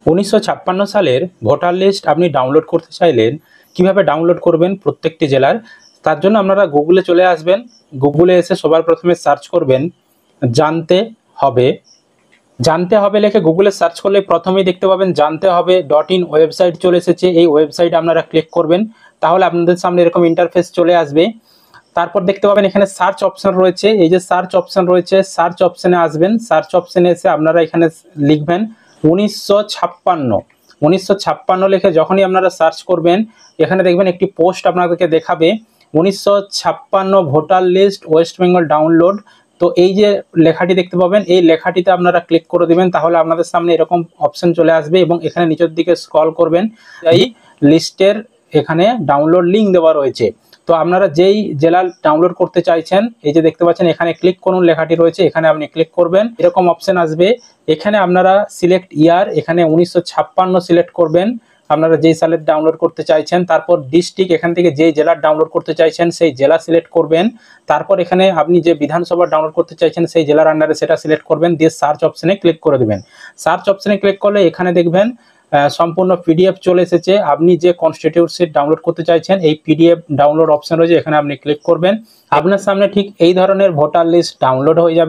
1956 সালের voter list আপনি download করতে চাইলেন, কিভাবে ডাউনলোড করবেন প্রত্যেকটি জেলার। তার জন্য আপনারা গুগলে চলে আসবেন। গুগলে এসে সবার প্রথমে সার্চ করবেন জানতে হবে। জানতে হবে লিখে গুগলে সার্চ করলে প্রথমেই দেখতে পাবেন জানতে হবে .in ওয়েবসাইট চলে এসেছে। এই ওয়েবসাইটে আপনারা ক্লিক করবেন, তাহলে আপনাদের সামনে এরকম ইন্টারফেস চলে আসবে। তারপর দেখতে পাবেন এখানে সার্চ অপশন রয়েছে। এই যে সার্চ অপশন রয়েছে, সার্চ অপশনে আসবেন। সার্চ অপশনে এসে আপনারা এখানে লিখবেন 1956 লিখে যখনই আপনারা সার্চ করবেন, এখানে দেখবেন একটি পোস্ট আপনাদেরকে দেখাবে 1956 voter list West Bengal download. তো এই যে লেখাটি দেখতে পাবেন, এই লেখাটিতে আপনারা ক্লিক করে দিবেন, তাহলে আপনাদের সামনে এরকম অপশন চলে আসবে এবং এখানে নিচের দিকে স্ক্রল করবেন। এই লিস্টের এখানে ডাউনলোড লিঙ্ক দেওয়া রয়েছে। তো আপনারা যেই জেলা ডাউনলোড করতে চাইছেন, এই যে দেখতে পাচ্ছেন এখানে ক্লিক করুন লেখাটি রয়েছে, এখানে আপনি ক্লিক করবেন। এরকম অপশন আসবে, এখানে আপনারা সিলেক্ট ইয়ার, এখানে 1956 সিলেক্ট করবেন আপনারা যেই সালের ডাউনলোড করতে চাইছেন। তারপর ডিস্ট্রিক্ট, এখান থেকে যেই জেলার ডাউনলোড করতে চাইছেন সেই জেলা সিলেক্ট করবেন। তারপর এখানে আপনি যে বিধানসভা ডাউনলোড করতে চাইছেন সেই জেলার আন্ডারে সেটা সিলেক্ট করবেন, দিয়ে সার্চ অপশনে ক্লিক করে দেবেন। সার্চ অপশনে ক্লিক করলে এখানে দেখবেন সম্পূর্ণ পিডিএফ চলে এসেছে। আপনি যে কনস্টিটিউশন ডাউনলোড করতে চাইছেন এই পিডিএফ ডাউনলোড অপশন রয়েছে, এখানে আপনি ক্লিক করবেন। আপনার সামনে ঠিক এই ধরনের ভোটার লিস্ট ডাউনলোড হয়ে যাবে।